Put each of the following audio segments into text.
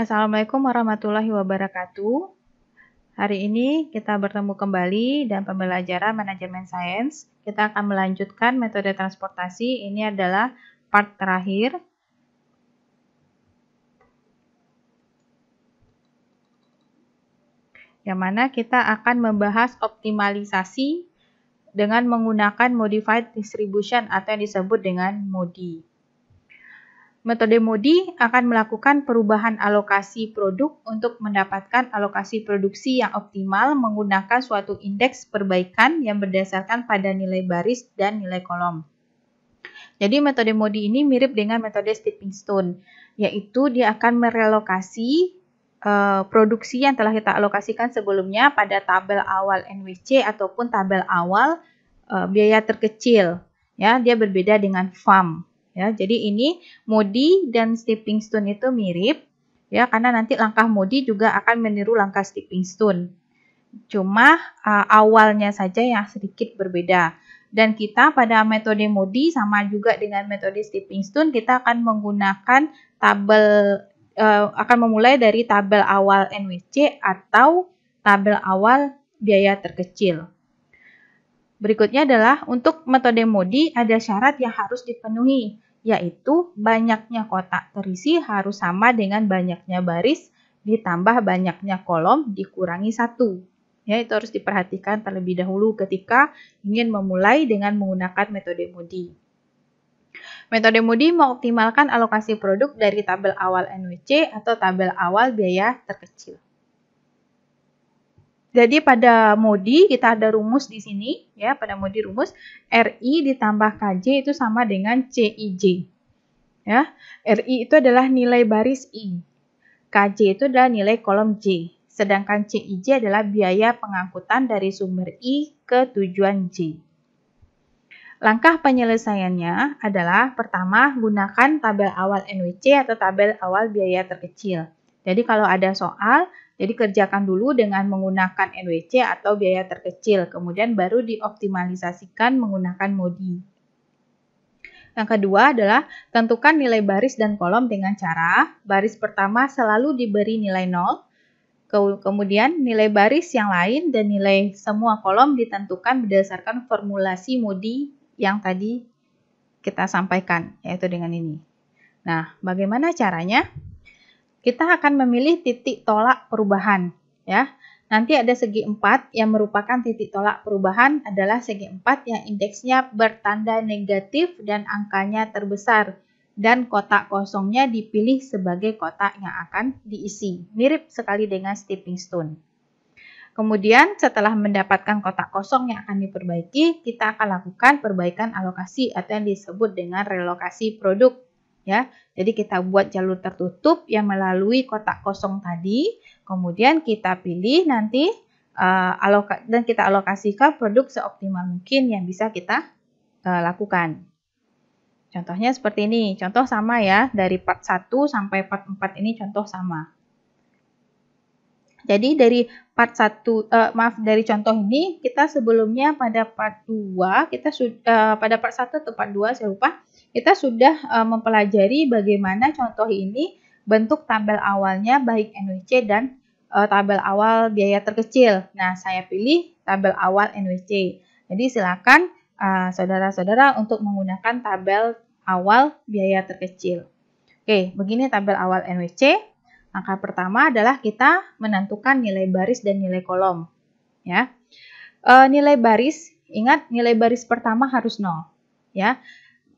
Assalamualaikum warahmatullahi wabarakatuh. Hari ini kita bertemu kembali dan pembelajaran manajemen sains. Kita akan melanjutkan metode transportasi. Ini adalah part terakhir. Yang mana kita akan membahas optimalisasi dengan menggunakan modified distribution atau yang disebut dengan MODI. Metode MODI akan melakukan perubahan alokasi produk untuk mendapatkan alokasi produksi yang optimal menggunakan suatu indeks perbaikan yang berdasarkan pada nilai baris dan nilai kolom. Jadi metode MODI ini mirip dengan metode stepping stone, yaitu dia akan merelokasi produksi yang telah kita alokasikan sebelumnya pada tabel awal NWC ataupun tabel awal biaya terkecil. Ya, dia berbeda dengan FAM. Ya, jadi ini MODI dan stepping stone itu mirip, ya, karena nanti langkah MODI juga akan meniru langkah stepping stone. Cuma awalnya saja yang sedikit berbeda. Dan kita pada metode MODI sama juga dengan metode stepping stone, kita akan menggunakan tabel, akan memulai dari tabel awal NWC atau tabel awal biaya terkecil. Berikutnya adalah untuk metode MODI ada syarat yang harus dipenuhi, yaitu banyaknya kotak terisi harus sama dengan banyaknya baris ditambah banyaknya kolom dikurangi 1. Ya, itu harus diperhatikan terlebih dahulu ketika ingin memulai dengan menggunakan metode MODI. Metode MODI mengoptimalkan alokasi produk dari tabel awal NWC atau tabel awal biaya terkecil. Jadi pada MODI kita ada rumus di sini, ya, pada MODI rumus RI ditambah KJ itu sama dengan CIJ. Ya, RI itu adalah nilai baris I. KJ itu adalah nilai kolom J. Sedangkan CIJ adalah biaya pengangkutan dari sumber I ke tujuan J. Langkah penyelesaiannya adalah pertama gunakan tabel awal NWC atau tabel awal biaya terkecil. Jadi kalau ada soal, jadi kerjakan dulu dengan menggunakan NWC atau biaya terkecil, kemudian baru dioptimalisasikan menggunakan MODI. Yang kedua adalah tentukan nilai baris dan kolom dengan cara baris pertama selalu diberi nilai 0, kemudian nilai baris yang lain dan nilai semua kolom ditentukan berdasarkan formulasi MODI yang tadi kita sampaikan, yaitu dengan ini. Nah, bagaimana caranya? Kita akan memilih titik tolak perubahan, ya. Nanti ada segi 4 yang merupakan titik tolak perubahan adalah segi 4 yang indeksnya bertanda negatif dan angkanya terbesar dan kotak kosongnya dipilih sebagai kotak yang akan diisi. Mirip sekali dengan stepping stone. Kemudian setelah mendapatkan kotak kosong yang akan diperbaiki, kita akan lakukan perbaikan alokasi atau yang disebut dengan relokasi produk. Ya, jadi kita buat jalur tertutup yang melalui kotak kosong tadi, kemudian kita pilih nanti dan kita alokasikan produk seoptimal mungkin yang bisa kita lakukan. Contohnya seperti ini, contoh sama ya, dari part 1 sampai part 4 ini contoh sama. Jadi dari part 1, dari contoh ini, kita sebelumnya pada part 2, pada part 1 atau part 2, saya lupa, kita sudah mempelajari bagaimana contoh ini bentuk tabel awalnya baik NWC dan tabel awal biaya terkecil. Nah, saya pilih tabel awal NWC. Jadi silakan saudara-saudara untuk menggunakan tabel awal biaya terkecil. Oke, begini tabel awal NWC. Langkah pertama adalah kita menentukan nilai baris dan nilai kolom. Ya, nilai baris, ingat nilai baris pertama harus 0. Ya,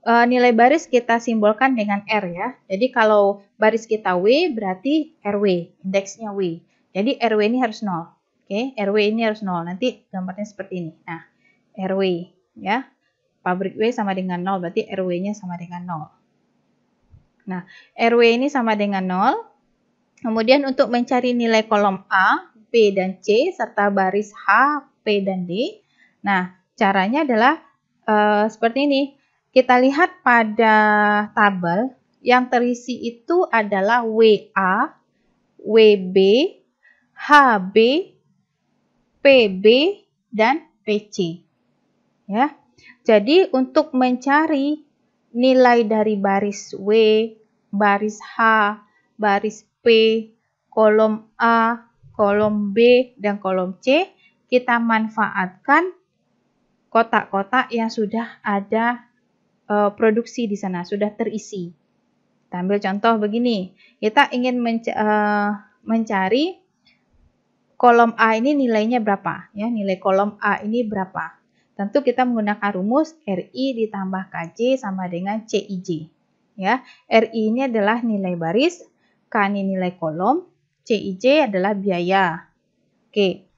nilai baris kita simbolkan dengan R ya. Jadi kalau baris kita W berarti RW, indeksnya W. Jadi RW ini harus 0. Oke, RW ini harus 0. Nanti gambarnya seperti ini. Nah, RW ya. Pabrik W sama dengan 0, berarti RW-nya sama dengan 0. Nah, RW ini sama dengan 0. Kemudian untuk mencari nilai kolom A, B, dan C, serta baris H, P, dan D. Nah, caranya adalah seperti ini. Kita lihat pada tabel yang terisi itu adalah WA, WB, HB, PB, dan PC. Ya. Jadi untuk mencari nilai dari baris W, baris H, baris P, kolom A, kolom B, dan kolom C, kita manfaatkan kotak-kotak yang sudah ada produksi di sana, sudah terisi. Kita ambil contoh begini, kita ingin mencari kolom A ini nilainya berapa, ya, nilai kolom A ini berapa. Tentu kita menggunakan rumus RI ditambah KJ sama dengan CIJ. Ya, RI ini adalah nilai baris, K ini nilai kolom, CIJ adalah biaya. Oke,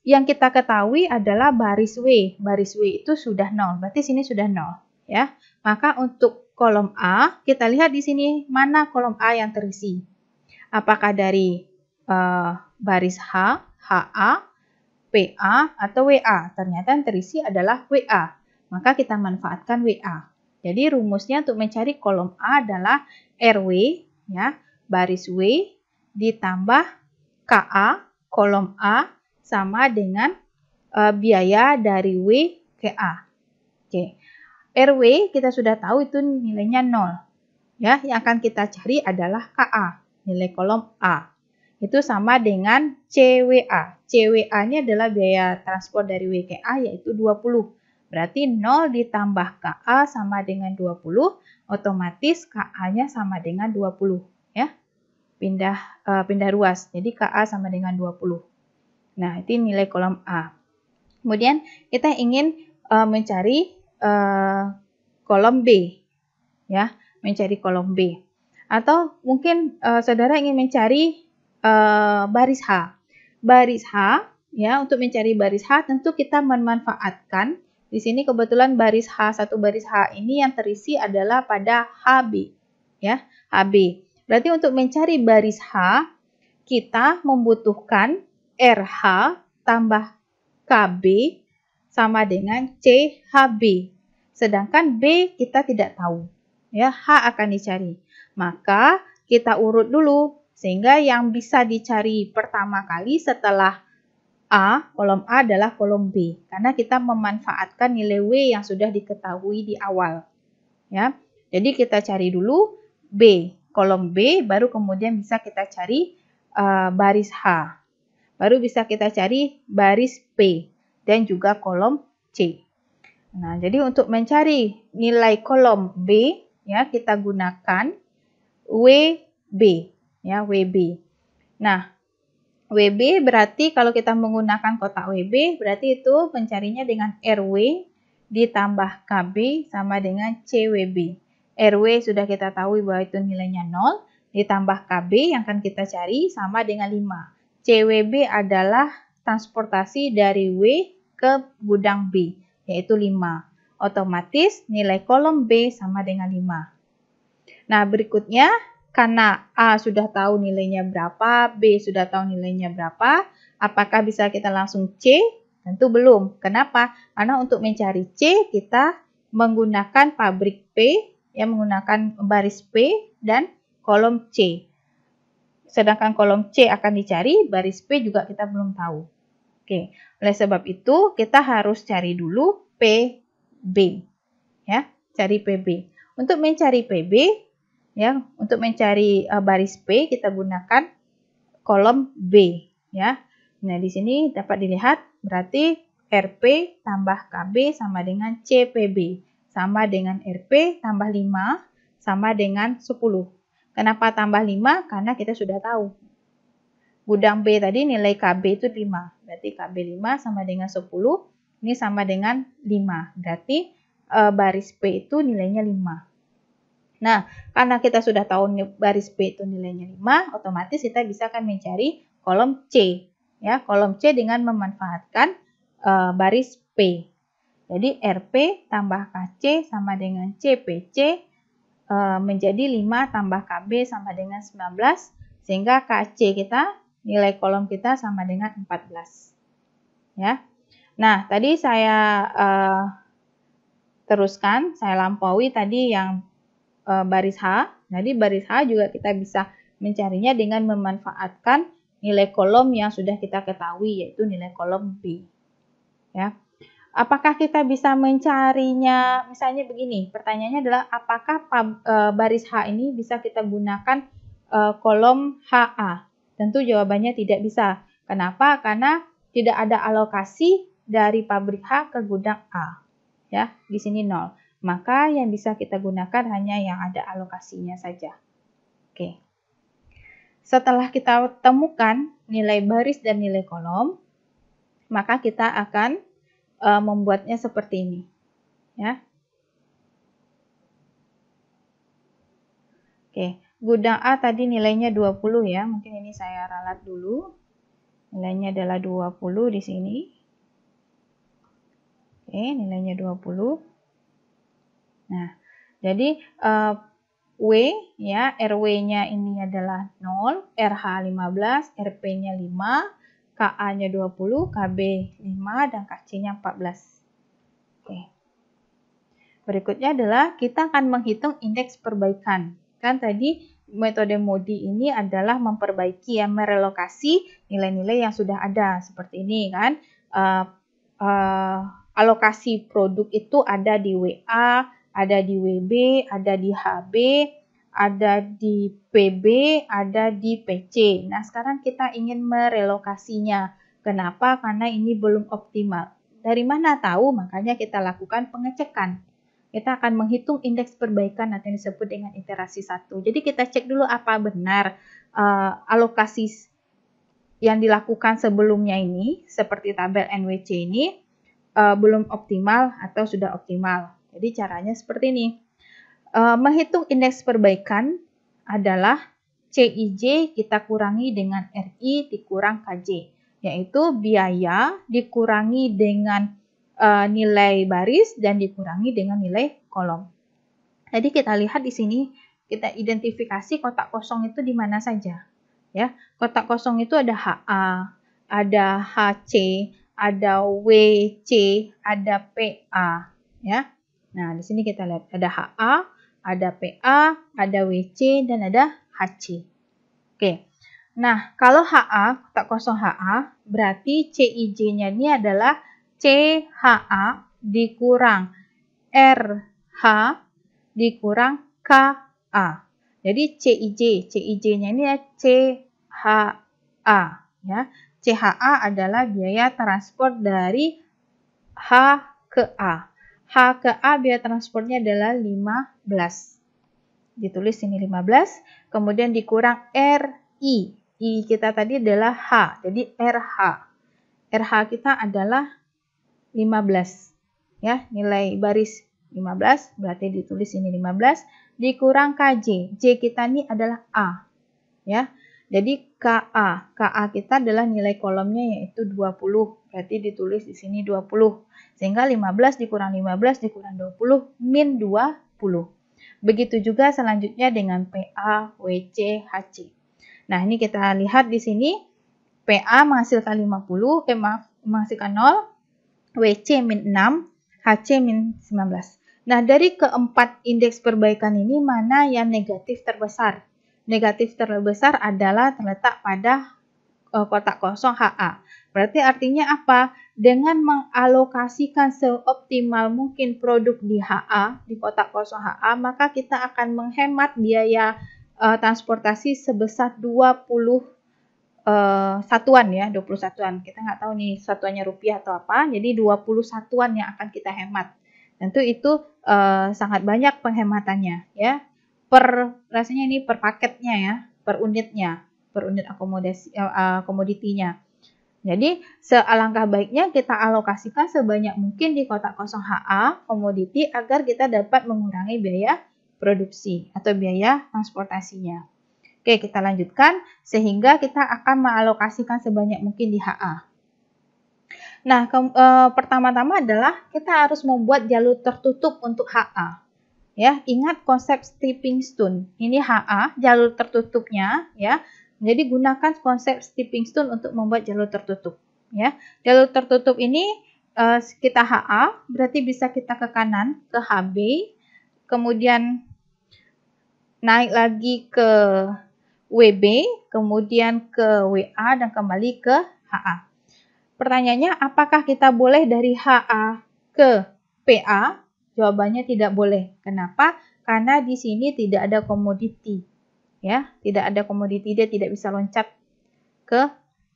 yang kita ketahui adalah baris W. Baris W itu sudah 0, berarti sini sudah 0. Ya, maka untuk kolom A, kita lihat di sini mana kolom A yang terisi. Apakah dari baris H, HA, PA, atau WA? Ternyata yang terisi adalah WA. Maka kita manfaatkan WA. Jadi rumusnya untuk mencari kolom A adalah RW, ya, baris W ditambah KA, kolom A, sama dengan biaya dari W ke A. Oke. RW kita sudah tahu itu nilainya 0. Ya, yang akan kita cari adalah KA, nilai kolom A. Itu sama dengan CWA. CWA-nya adalah biaya transport dari W ke A, yaitu 20. Berarti 0 ditambah KA sama dengan 20, otomatis KA-nya sama dengan 20. Ya, pindah ruas. Jadi KA sama dengan 20. Nah, itu nilai kolom A. Kemudian kita ingin mencari kolom B. Ya, mencari kolom B. Atau mungkin saudara ingin mencari baris H. Baris H, ya, untuk mencari baris H tentu kita memanfaatkan, di sini kebetulan baris H1 baris H ini yang terisi adalah pada HB, ya, HB. Berarti untuk mencari baris H kita membutuhkan RH tambah KB sama dengan CHB. Sedangkan B kita tidak tahu, ya, H akan dicari. Maka kita urut dulu sehingga yang bisa dicari pertama kali setelah A, kolom A adalah kolom B. Karena kita memanfaatkan nilai W yang sudah diketahui di awal. Ya, jadi kita cari dulu B, kolom B, baru kemudian bisa kita cari baris H. Baru bisa kita cari baris P dan juga kolom C. Nah, jadi untuk mencari nilai kolom B, ya, kita gunakan WB, ya, WB. Nah, WB berarti kalau kita menggunakan kotak WB, berarti itu mencarinya dengan RW ditambah KB sama dengan CWB. RW sudah kita tahu bahwa itu nilainya 0, ditambah KB yang akan kita cari sama dengan 5. CWB adalah transportasi dari W ke gudang B, yaitu 5. Otomatis nilai kolom B sama dengan 5. Nah, berikutnya, karena A sudah tahu nilainya berapa, B sudah tahu nilainya berapa, apakah bisa kita langsung C? Tentu belum. Kenapa? Karena untuk mencari C, kita menggunakan pabrik P, yang menggunakan baris P dan kolom C. Sedangkan kolom C akan dicari, baris P juga kita belum tahu. Oke, oleh sebab itu kita harus cari dulu PB. Ya, cari PB. Untuk mencari PB, ya, untuk mencari baris P kita gunakan kolom B, ya. Nah, di sini dapat dilihat berarti RP tambah KB sama dengan CPB sama dengan RP tambah 5 sama dengan 10. Kenapa tambah 5? Karena kita sudah tahu gudang B tadi nilai KB itu 5. Berarti KB 5 sama dengan 10. Ini sama dengan 5. Berarti baris P itu nilainya 5. Nah, karena kita sudah tahu baris P itu nilainya 5, otomatis kita bisa akan mencari kolom C. Ya, kolom C dengan memanfaatkan baris P. Jadi RP tambah KC sama dengan CPC menjadi 5 tambah KB sama dengan 19. Sehingga KC kita, nilai kolom kita sama dengan 14. Ya. Nah, tadi saya teruskan, saya lampaui tadi yang baris H. Jadi baris H juga kita bisa mencarinya dengan memanfaatkan nilai kolom yang sudah kita ketahui, yaitu nilai kolom B. Ya. Apakah kita bisa mencarinya, misalnya begini, pertanyaannya adalah apakah baris H ini bisa kita gunakan kolom HA? Tentu jawabannya tidak bisa. Kenapa? Karena tidak ada alokasi dari pabrik H ke gudang A. Ya, di sini 0. Maka yang bisa kita gunakan hanya yang ada alokasinya saja. Oke. Setelah kita temukan nilai baris dan nilai kolom, maka kita akan membuatnya seperti ini. Ya. Oke, gudang A tadi nilainya 20 ya. Mungkin ini saya ralat dulu. Nilainya adalah 20 di sini. Oke, nilainya 20. Nah, jadi W ya, RW-nya ini adalah 0, RH 15, RP-nya 5, KA-nya 20, KB 5, dan KC-nya 14. Oke. Berikutnya adalah kita akan menghitung indeks perbaikan. Kan tadi metode MODI ini adalah memperbaiki, ya, merelokasi nilai-nilai yang sudah ada. Seperti ini kan, alokasi produk itu ada di WA, ada di WB, ada di HB, ada di PB, ada di PC. Nah, sekarang kita ingin merelokasinya. Kenapa? Karena ini belum optimal. Dari mana tahu? Makanya kita lakukan pengecekan. Kita akan menghitung indeks perbaikan atau yang disebut dengan iterasi 1. Jadi kita cek dulu apa benar alokasi yang dilakukan sebelumnya ini, seperti tabel NWC ini, belum optimal atau sudah optimal. Jadi caranya seperti ini. Menghitung indeks perbaikan adalah CIJ kita kurangi dengan RI dikurang KJ, yaitu biaya dikurangi dengan nilai baris dan dikurangi dengan nilai kolom. Jadi kita lihat di sini, kita identifikasi kotak kosong itu di mana saja. Ya, kotak kosong itu ada HA, ada HC, ada WC, ada PA. Ya, nah di sini kita lihat ada HA, ada PA, ada WC, dan ada HC. Oke. Nah, kalau HA, kotak kosong HA, berarti CIJ-nya ini adalah CHA dikurang RH dikurang KA. Jadi CIJ-nya ini ya CHA. Ya. CHA adalah biaya transport dari H ke A. H ke A biaya transportnya adalah 15. Ditulis ini 15. Kemudian dikurang RI. I kita tadi adalah H. Jadi RH. RH kita adalah 15. Ya, nilai baris 15. Berarti ditulis ini 15. Dikurang KJ. J kita ini adalah A. Ya. Jadi KA. KA kita adalah nilai kolomnya yaitu 20. Berarti ditulis di sini 20. Sehingga 15 dikurang 15 dikurang 20 min 20. Begitu juga selanjutnya dengan PA, WC, HC. Nah, ini kita lihat di sini PA menghasilkan 50, menghasilkan 0, WC min 6, HC min 19. Nah, dari keempat indeks perbaikan ini mana yang negatif terbesar? Negatif terbesar adalah terletak pada kotak kosong HA. Berarti artinya apa? Dengan mengalokasikan seoptimal mungkin produk di HA, di kotak kosong HA, maka kita akan menghemat biaya transportasi sebesar 20 satuan ya, 20 satuan. Kita nggak tahu nih satuannya rupiah atau apa, jadi 20 satuan yang akan kita hemat. Tentu itu sangat banyak penghematannya ya. Rasanya ini per paketnya ya, per unitnya, per unit komoditinya. Jadi sealangkah baiknya kita alokasikan sebanyak mungkin di kotak kosong HA komoditi agar kita dapat mengurangi biaya produksi atau biaya transportasinya. Oke, kita lanjutkan sehingga kita akan mengalokasikan sebanyak mungkin di HA. Nah, pertama-tama adalah kita harus membuat jalur tertutup untuk HA. Ya, ingat konsep stepping stone. Ini HA, jalur tertutupnya ya. Jadi gunakan konsep stepping stone untuk membuat jalur tertutup. Ya, jalur tertutup ini kita HA, berarti bisa kita ke kanan ke HB, kemudian naik lagi ke WB, kemudian ke WA dan kembali ke HA. Pertanyaannya, apakah kita boleh dari HA ke PA? Jawabannya tidak boleh. Kenapa? Karena di sini tidak ada komoditi. Ya, tidak ada komoditi, dia tidak bisa loncat ke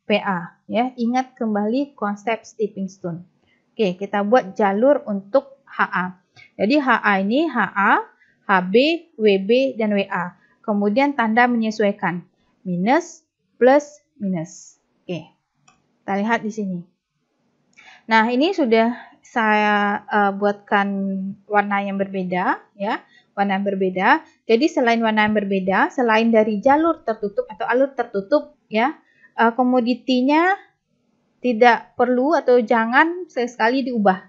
PA. Ya, ingat kembali konsep stepping stone. Oke, kita buat jalur untuk HA. Jadi HA ini HA, HB, WB, dan WA. Kemudian tanda menyesuaikan. Minus, plus, minus. Oke, kita lihat di sini. Nah, ini sudah saya buatkan warna yang berbeda, ya, warna yang berbeda. Jadi selain warna yang berbeda, selain dari jalur tertutup atau alur tertutup, ya, komoditinya tidak perlu atau jangan sekali diubah,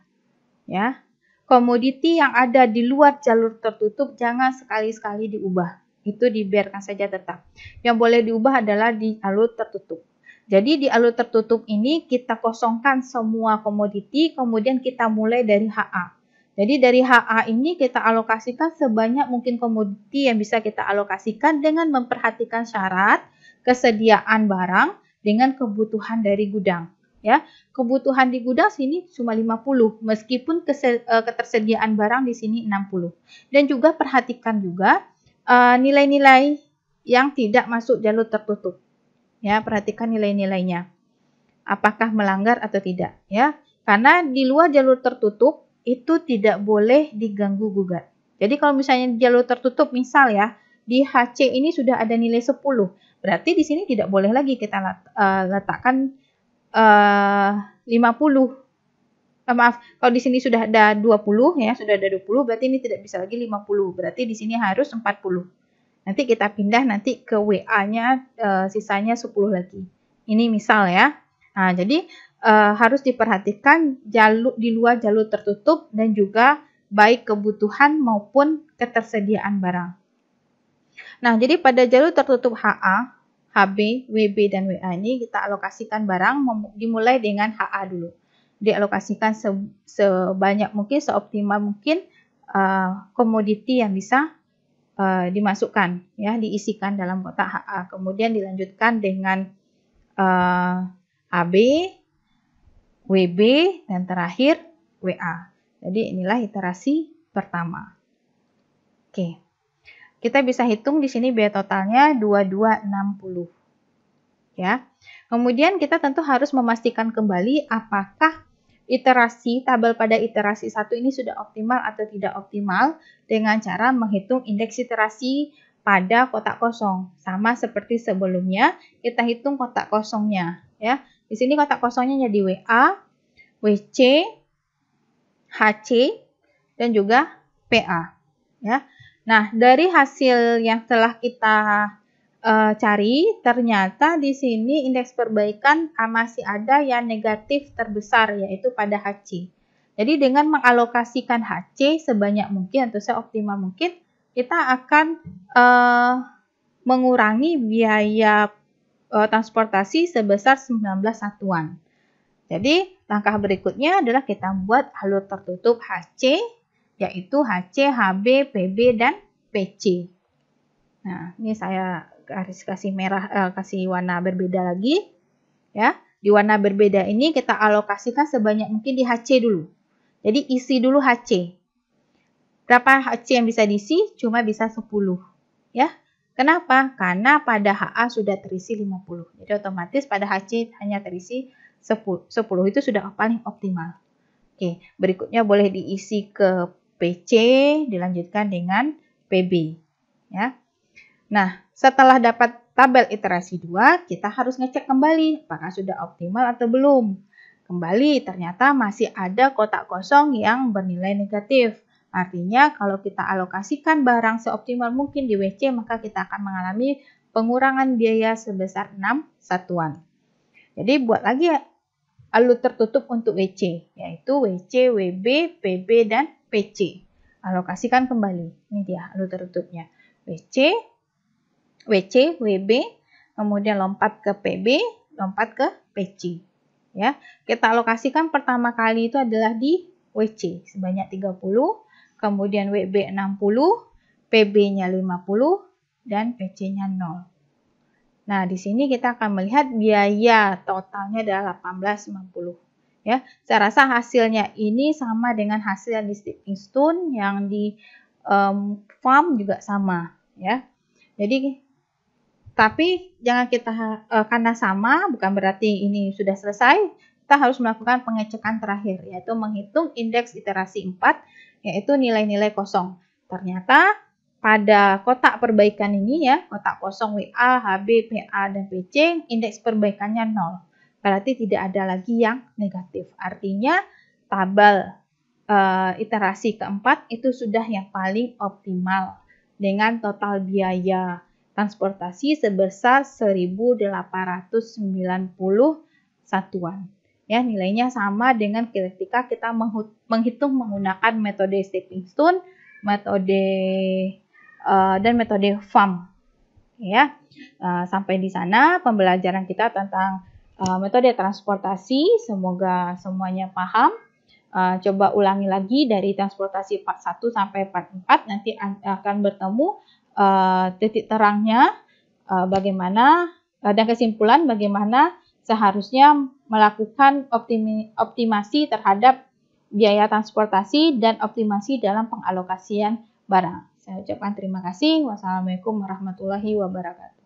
ya. Komoditi yang ada di luar jalur tertutup jangan sekali-sekali diubah. Itu dibiarkan saja tetap. Yang boleh diubah adalah di alur tertutup. Jadi di alur tertutup ini kita kosongkan semua komoditi, kemudian kita mulai dari HA. Jadi dari HA ini kita alokasikan sebanyak mungkin komoditi yang bisa kita alokasikan dengan memperhatikan syarat kesediaan barang dengan kebutuhan dari gudang. Ya, kebutuhan di gudang sini cuma 50, meskipun ketersediaan barang di sini 60. Dan juga perhatikan juga nilai-nilai yang tidak masuk jalur tertutup. Ya, perhatikan nilai-nilainya. Apakah melanggar atau tidak, ya. Karena di luar jalur tertutup itu tidak boleh diganggu gugat. Jadi kalau misalnya di jalur tertutup, misal ya, di HC ini sudah ada nilai 10, berarti di sini tidak boleh lagi kita letakkan 50. Maaf, kalau di sini sudah ada 20 ya, sudah ada 20, berarti ini tidak bisa lagi 50. Berarti di sini harus 40. Nanti kita pindah nanti ke WA-nya sisanya 10 lagi. Ini misal ya. Nah, jadi harus diperhatikan di luar jalur tertutup dan juga baik kebutuhan maupun ketersediaan barang. Nah, jadi pada jalur tertutup HA, HB, WB, dan WA ini kita alokasikan barang dimulai dengan HA dulu. Dialokasikan sebanyak mungkin, seoptimal mungkin komoditi yang bisa dimasukkan, ya, diisikan dalam kotak HA. Kemudian dilanjutkan dengan HB, WB, dan terakhir WA. Jadi inilah iterasi pertama. Oke. Kita bisa hitung di sini biaya totalnya 2260. Ya. Kemudian kita tentu harus memastikan kembali apakah tabel pada iterasi 1 ini sudah optimal atau tidak optimal dengan cara menghitung indeks iterasi pada kotak kosong. Sama seperti sebelumnya, kita hitung kotak kosongnya, ya. Di sini kotak kosongnya jadi WA, WC, HC, dan juga PA, ya. Nah, dari hasil yang telah kita cari, ternyata di sini indeks perbaikan masih ada yang negatif terbesar, yaitu pada HC. Jadi dengan mengalokasikan HC sebanyak mungkin atau seoptimal mungkin, kita akan mengurangi biaya transportasi sebesar 19 satuan. Jadi langkah berikutnya adalah kita buat alur tertutup HC, yaitu HC, HB, PB, dan PC. Nah, ini saya kasih merah, kasih warna berbeda lagi, ya. Di warna berbeda ini kita alokasikan sebanyak mungkin di HC dulu. Jadi isi dulu HC. Berapa HC yang bisa diisi? Cuma bisa 10, ya. Kenapa? Karena pada HA sudah terisi 50. Jadi otomatis pada HC hanya terisi 10 itu sudah paling optimal. Oke, berikutnya boleh diisi ke PC, dilanjutkan dengan PB, ya. Nah, setelah dapat tabel iterasi 2, kita harus ngecek kembali apakah sudah optimal atau belum. Kembali, ternyata masih ada kotak kosong yang bernilai negatif. Artinya, kalau kita alokasikan barang seoptimal mungkin di WC, maka kita akan mengalami pengurangan biaya sebesar 6 satuan. Jadi, buat lagi alur tertutup untuk WC, yaitu WC, WB, PB, dan PC. Alokasikan kembali. Ini dia alur tertutupnya. WC, WB, kemudian lompat ke PB, lompat ke PC. Ya, kita alokasikan pertama kali itu adalah di WC sebanyak 30, kemudian WB 60, PB-nya 50, dan PC-nya 0. Nah, di sini kita akan melihat biaya totalnya adalah 18,50. Ya, saya rasa hasilnya ini sama dengan hasil yang di stepping stone, yang di farm juga sama, ya. Jadi Tapi jangan kita karena sama bukan berarti ini sudah selesai. Kita harus melakukan pengecekan terakhir, yaitu menghitung indeks iterasi 4, yaitu nilai-nilai kosong. Ternyata pada kotak perbaikan ini ya, kotak kosong WA, HB, PA, dan PC, indeks perbaikannya 0. Berarti tidak ada lagi yang negatif. Artinya tabel iterasi keempat itu sudah yang paling optimal dengan total biaya transportasi sebesar 1.890 satuan. Ya, nilainya sama dengan ketika kita menghitung menggunakan metode stepping stone, metode dan metode FAM. Ya, sampai di sana pembelajaran kita tentang metode transportasi. Semoga semuanya paham. Coba ulangi lagi dari transportasi part 1 sampai part 4. Nanti akan bertemu titik terangnya bagaimana dan kesimpulan bagaimana seharusnya melakukan optimasi terhadap biaya transportasi dan optimasi dalam pengalokasian barang. Saya ucapkan terima kasih. Wassalamualaikum warahmatullahi wabarakatuh.